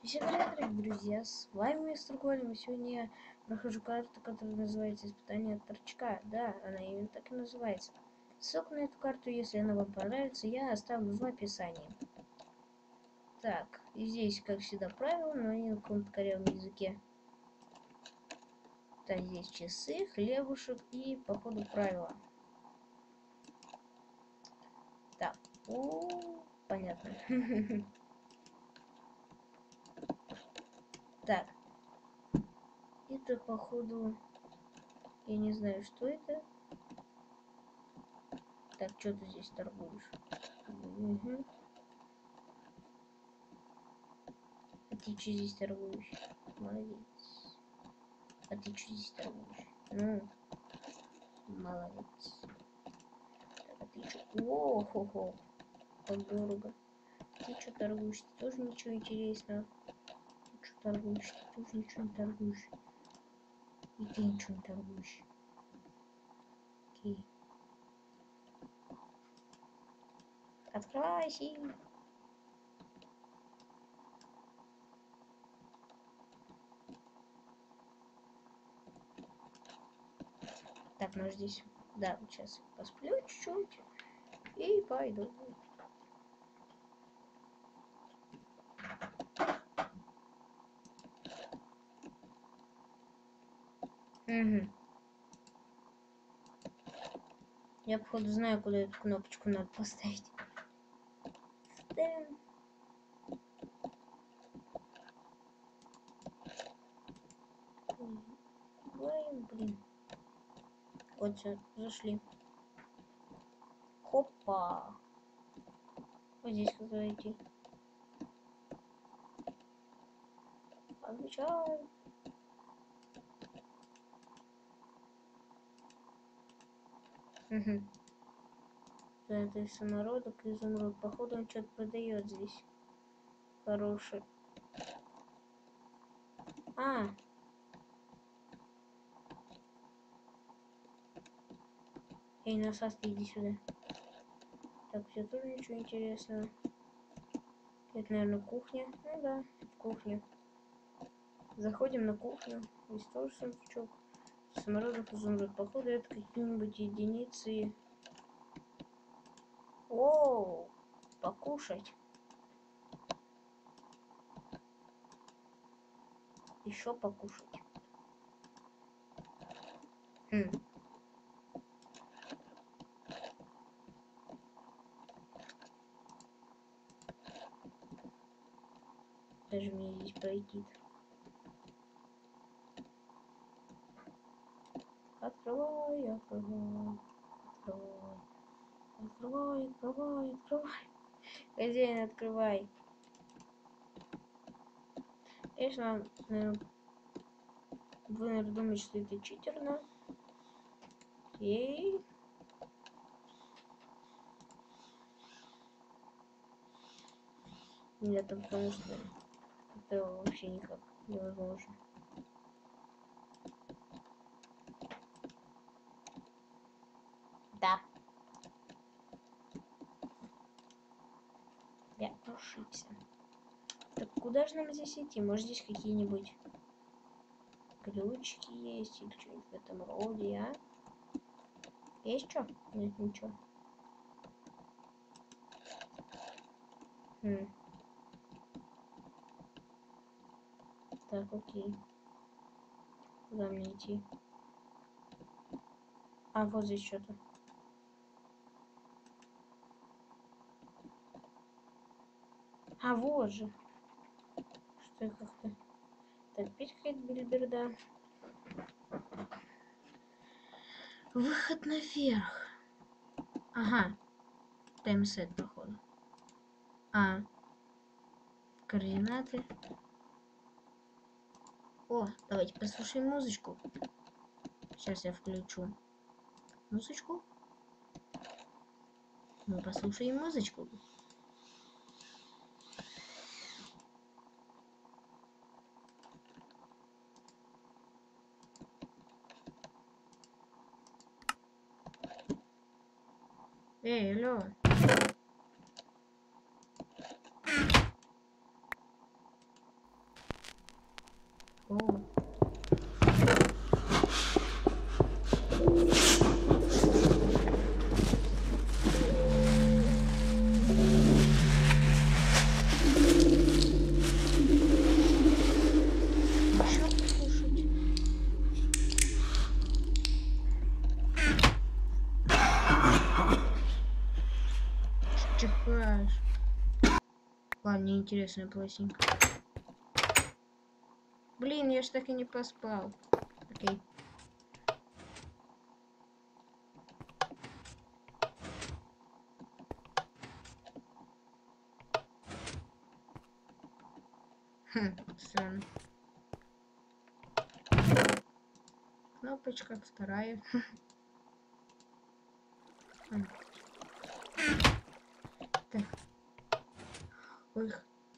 Всем привет, дорогие друзья, с вами Мистер Голем, и сегодня я прохожу карту, которая называется «Испытание торчка». Да, она именно так и называется. Ссылку на эту карту, если она вам понравится, я оставлю в описании. Так, и здесь, как всегда, правила, но они на каком-то корявом языке. Так, здесь часы, хлебушек и, походу, правила. Так, понятно. Так, это, походу, я не знаю, что это. Так, что ты здесь торгуешь? Угу. А ты что здесь торгуешь? Молодец. А ты что здесь торгуешь? Ну, молодец. Так, а ты что? О-хо-хо. Как дорого. Ты что торгуешь? Ты тоже ничего интересного. Ты что торгуешь? Ты тоже ничего не торгуешь. И ты ничего не торгуешь. Окей. Открывайся. Так, ну здесь... Да, вот сейчас посплю чуть-чуть. И пойду. Угу. Я, походу, знаю, куда эту кнопочку надо поставить. Ставим. Блин. Вот, все, зашли. Хопа. Вот здесь как зайти. Отвечаю. Угу. Да, это самородок, изумруд. Походу он что-то продает здесь. Хороший. А. Эй, насадки, иди сюда. Так, все тоже ничего интересного. Это, наверное, кухня. Ну да, кухня. Заходим на кухню. Здесь тоже сундучок. Самородок, изумруд. Походу это какие-нибудь единицы. Оу, покушать. Еще покушать. Хм. Даже мне здесь пройти. Открывай, открывай, открывай. Открывай, открывай, открывай. Хозяин, открывай. Конечно, вы, наверное, думаете, что это читерно. Окей. Нет, потому что это вообще никак невозможно. Да. Я ошибся. Так куда же нам здесь идти? Может, здесь какие-нибудь ключики есть или что-нибудь в этом роде, а? Есть что? Нет, ничего. Так, окей. Куда мне идти? А, вот здесь что-то. А, вот же. Что я как-то... Так, опять какая-то бельберда. Выход наверх. Ага. Таймсет, походу. А. Координаты. О, давайте послушаем музычку. Сейчас я включу музычку. Мы послушаем музычку. Эй, алло. О. Еще послушать. Чихаешь. Ладно, мне интересная пластинка. Блин, я ж так и не поспал. Окей. Странно. Кнопочка вторая. Так. Ой,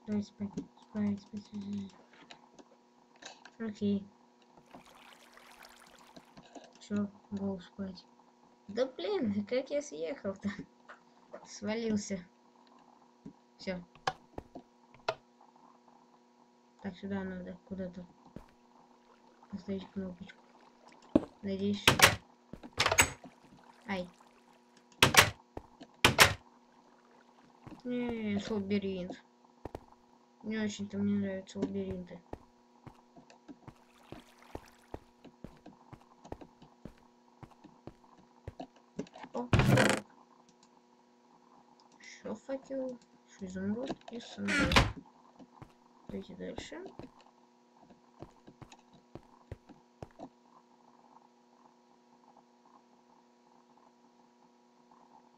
давай спать. Спать. Окей. Все, гол спать. Да блин, как я съехал-то? Свалился. Все. Так, сюда надо куда-то поставить кнопочку. Надеюсь, сюда. Ай. Нет, лабиринт. Не очень-то мне нравятся лабиринты. О, еще факел, еще изумруд и сундук. Давайте дальше.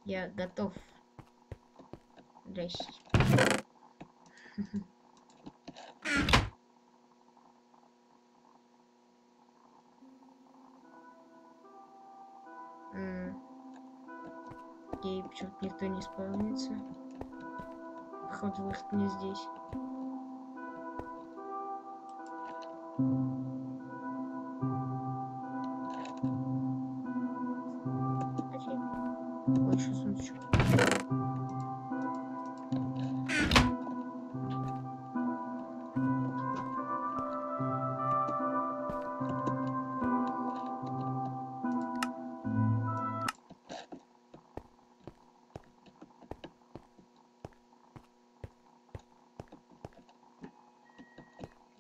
Я готов. Здрасте. Окей, почему-то никто не спавнится. Походу, выход не здесь. Окей. Больше сундучок.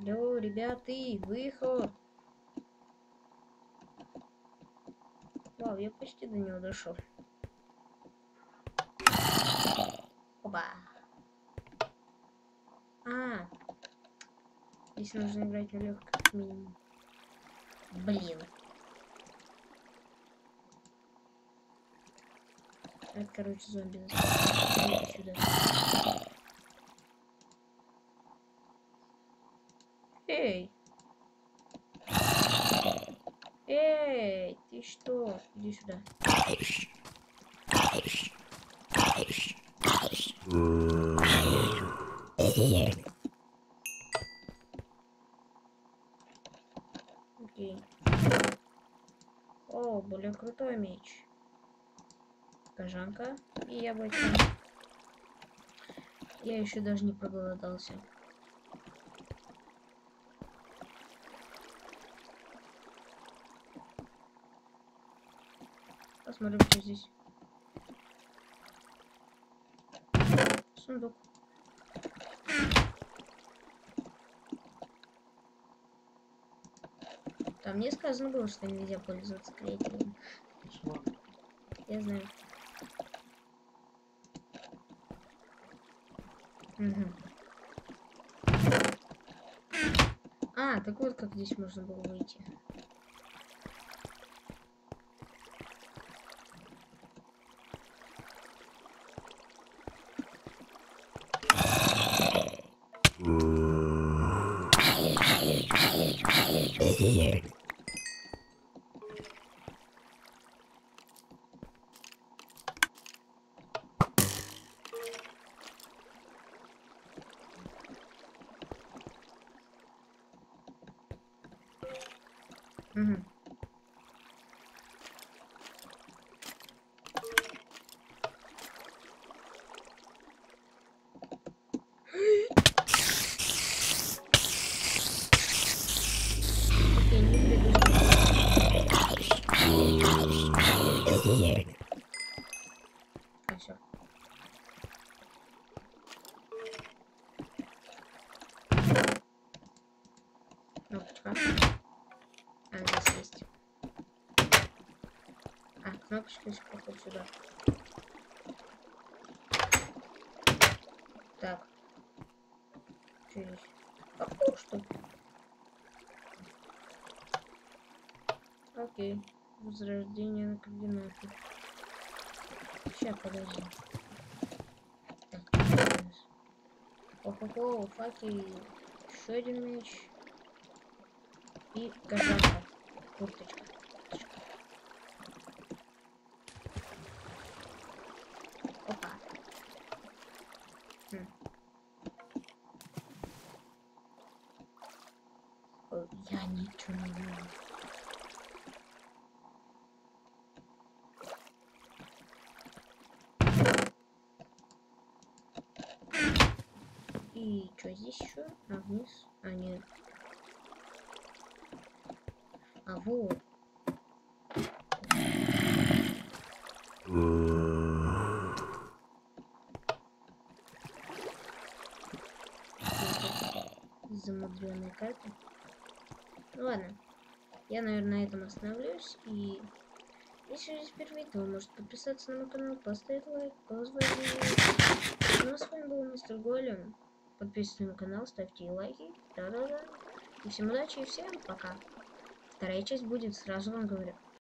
Алло, ребята, выход. Вау, я почти до него дошел. Опа. Здесь нужно играть на легких минимум. Блин. Это, короче, зомби. Сюда. Эй! Эй, ты что? Иди сюда. Окей. О, более крутой меч. Кожанка и яблочко. Я еще даже не проголодался. Посмотрим, что здесь. Сундук. Там мне сказано было, что нельзя пользоваться креативом. Я знаю. Угу. Так вот как здесь можно было выйти. Угу. А, все. Кнопочка. А, здесь есть. А, кнопочка еще походу сюда. Так. Что здесь? Какого что ли? Окей. Возрождение на координаты. Сейчас, подожди. Так, хо-хо-хо, факи, еще один меч. И кожанка. Курточка. Опа. Ой, я ничего не вижу. И что здесь еще? А вниз? А нет. А вот. Замудренная карта. Ну ладно. Я, наверное, на этом остановлюсь. И если же впервые, то вы можете подписаться на мой канал, поставить лайк, позвонить. Ну а с вами был мистер Голем. Подписывайтесь на мой канал, ставьте лайки. Да-да-да. И всем удачи и всем пока. Вторая часть будет, сразу вам говорю.